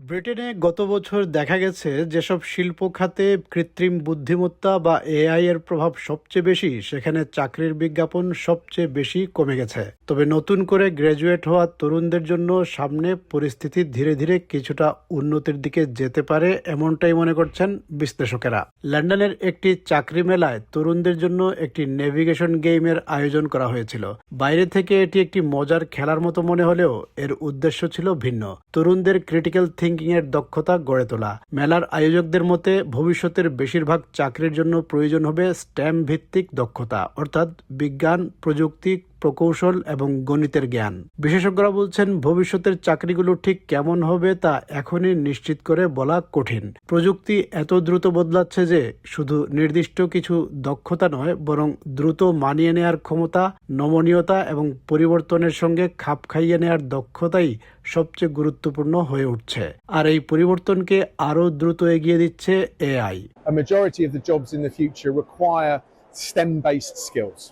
ব্রিটেনে গত বছর দেখা গেছে যেসব শিল্প খাতে কৃত্রিম বুদ্ধিমত্তা বা এআই এর প্রভাব সবচেয়ে বেশি, সেখানে চাকরির বিজ্ঞাপন সবচেয়ে বেশি কমে গেছে। তবে নতুন করে গ্র্যাজুয়েট হওয়া তরুণদের জন্য সামনে পরিস্থিতি ধীরে ধীরে কিছুটা উন্নতির দিকে যেতে পারে, এমনটাই মনে করছেন বিশ্লেষকেরা। লন্ডনের একটি চাকরি মেলায় তরুণদের জন্য একটি নেভিগেশন গেমের আয়োজন করা হয়েছিল। বাইরে থেকে এটি একটি মজার খেলার মতো মনে হলেও এর উদ্দেশ্য ছিল ভিন্ন, তরুণদের ক্রিটিক্যাল থিঙ্কিং এর দক্ষতা গড়ে তোলা। মেলার আয়োজকদের মতে ভবিষ্যতের বেশিরভাগ চাকরির জন্য প্রয়োজন হবে স্টেম ভিত্তিক দক্ষতা, অর্থাৎ বিজ্ঞান, প্রযুক্তি, প্রকৌশল এবং গণিতের জ্ঞান। বিশেষজ্ঞরা বলছেন ভবিষ্যতের চাকরিগুলো ঠিক কেমন হবে তা এখনই নিশ্চিত করে বলা কঠিন। প্রযুক্তি এত দ্রুত বদলাচ্ছে যে শুধু নির্দিষ্ট কিছু দক্ষতা নয়, বরং দ্রুত মানিয়ে নেয়ার ক্ষমতা, নমনীয়তা এবং পরিবর্তনের সঙ্গে খাপ খাইয়ে নেয়ার দক্ষতাই সবচেয়ে গুরুত্বপূর্ণ হয়ে উঠছে। আর এই পরিবর্তনকে আরও দ্রুত এগিয়ে দিচ্ছে AI. A majority of the jobs in the future require STEM-based skills.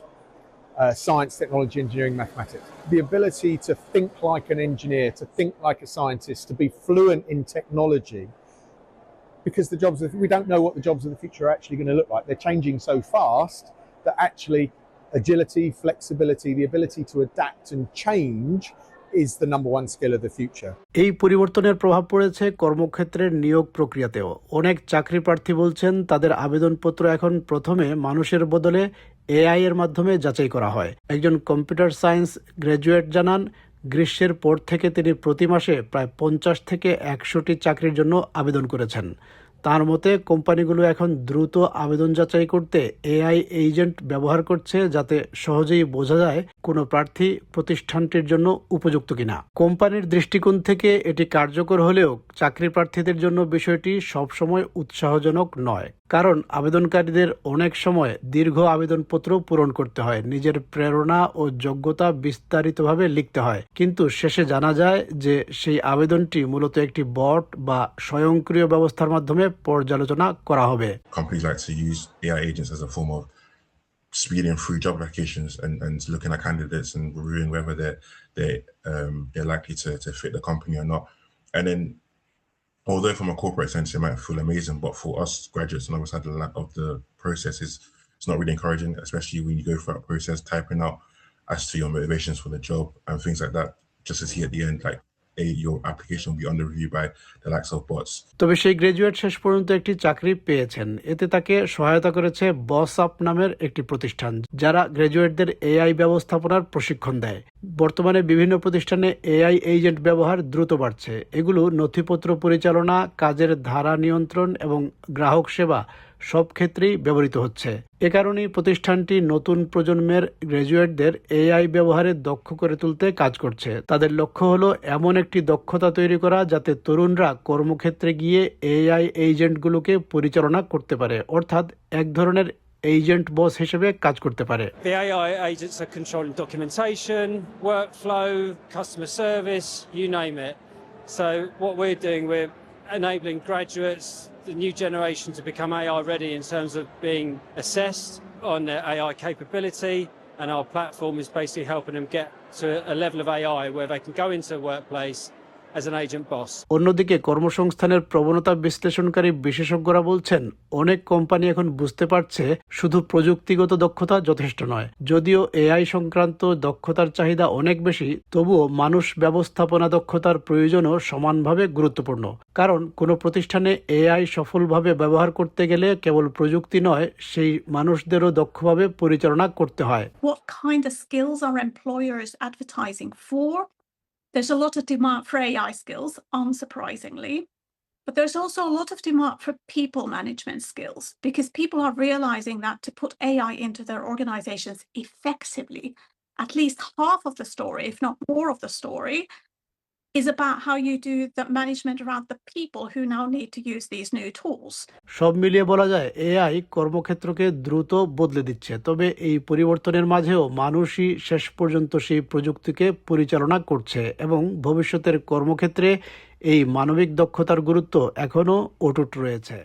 Science, technology, engineering, mathematics. The ability to think like an engineer, to think like a scientist, to be fluent in technology. Because we don't know what the jobs of the future are actually going to look like. They're changing so fast that actually agility, flexibility, the ability to adapt and change is the number one skill of the future. এই পরিবর্তনের প্রভাব পড়েছে কর্মক্ষেত্রের নিয়োগ প্রক্রিয়াতেও। অনেক চাকরি প্রার্থী বলছেন তাদের আবেদনপত্র এখন প্রথমে মানুষের বদলে এআই এর মাধ্যমে যাচাই করা হয়। একজন কম্পিউটার সায়েন্স গ্র্যাজুয়েট জানান, গ্রীষ্মের পর থেকে তিনি প্রতি মাসে প্রায় 50 থেকে 100টি চাকরির জন্য আবেদন করেছেন। তার মতে কোম্পানিগুলো এখন দ্রুত আবেদন যাচাই করতে এআই এজেন্ট ব্যবহার করছে, যাতে সহজেই বোঝা যায় কোনো প্রার্থী প্রতিষ্ঠানটির জন্য উপযুক্ত কিনা। কোম্পানির দৃষ্টিকোণ থেকে এটি কার্যকর হলেও চাকরি প্রার্থীদের জন্য বিষয়টি সবসময় উৎসাহজনক নয়, কারণ আবেদনকারীদের অনেক সময় দীর্ঘ আবেদনপত্র পূরণ করতে হয়, নিজের প্রেরণা ও যোগ্যতা বিস্তারিতভাবে লিখতে হয়, কিন্তু শেষে জানা যায় যে সেই আবেদনটি মূলত একটি বট বা স্বয়ংক্রিয় ব্যবস্থার মাধ্যমে পর্যালোচনা করা হবে। Companies like to use AI agents as a form of speeding through job applications and looking at candidates and reviewing whether they're likely to fit the company or not. And then, although from a corporate sense it might feel amazing, but for us graduates on the other side of the process, it's not really encouraging, especially when you go through that process typing out as to your motivations for the job and things like that, just to see at the end like your application will be under review by the likes of bots. তবে সেই graduate শেষ পর্যন্ত একটি চাকরি পেয়েছেন। এতে তাকে সহায়তা করেছে বস আপ নামের একটি প্রতিষ্ঠান, যারা গ্র্যাজুয়েটদের এআই ব্যবস্থাপনার প্রশিক্ষণ দেয়। বর্তমানে বিভিন্ন প্রতিষ্ঠানে এআই এজেন্ট ব্যবহার দ্রুত বাড়ছে। এগুলো নথিপত্র পরিচালনা, কাজের ধারা নিয়ন্ত্রণ এবং গ্রাহক সেবা সব ক্ষেত্রেই ব্যবহৃত হচ্ছে। এ কারণেই প্রতিষ্ঠানটি নতুন প্রজন্মের গ্র্যাজুয়েটদের এআই ব্যবহারে দক্ষ করে তুলতে কাজ করছে। তাদের লক্ষ্য হলো এমন একটি দক্ষতা তৈরি করা যাতে তরুণরা কর্মক্ষেত্রে গিয়ে এআই এজেন্টগুলোকে পরিচালনা করতে পারে, অর্থাৎ এক ধরনের এজেন্ট বস হিসেবে কাজ করতে পারে। The AI agents are controlling documentation, workflow, customer service, you name it. So what we're doing, we're enabling graduates, the new generation, to become AI ready in terms of being assessed on their AI capability, and our platform is basically helping them get to a level of AI where they can go into a workplace as an agent boss. অন্যদিকে কর্মসংস্থানের প্রবণতা বিশ্লেষণকারী বিশেষজ্ঞরা বলছেন অনেক company এখন বুঝতে পারছে শুধু প্রযুক্তিগত দক্ষতা যথেষ্ট নয়। যদিও এআই সংক্রান্ত দক্ষতার চাহিদা অনেক বেশি, তবুও মানুষ ব্যবস্থাপনা দক্ষতার প্রয়োজনও সমানভাবে গুরুত্বপূর্ণ। কারণ কোনো প্রতিষ্ঠানে এআই সফলভাবে ব্যবহার করতে গেলে কেবল প্রযুক্তি নয়, সেই মানুষদেরও দক্ষভাবে পরিচালনা করতে হয়। What kind of skills are employers advertising for? There's a lot of demand for AI skills, unsurprisingly, but there's also a lot of demand for people management skills, because people are realizing that to put AI into their organizations effectively, at least half of the story, if not more of the story, is about how you do the management around the people who now need to use these new tools. সব মিলিয়ে বলা যায় AI কর্মক্ষেত্রকে দ্রুত বদলে দিচ্ছে, তবে এই পরিবর্তনের মাঝেও মানুষই শেষ পর্যন্ত সেই প্রযুক্তিকে পরিচালনা করছে এবং ভবিষ্যতের কর্মক্ষেত্রে এই মানবিক দক্ষতার গুরুত্ব এখনও অটুট রয়েছে।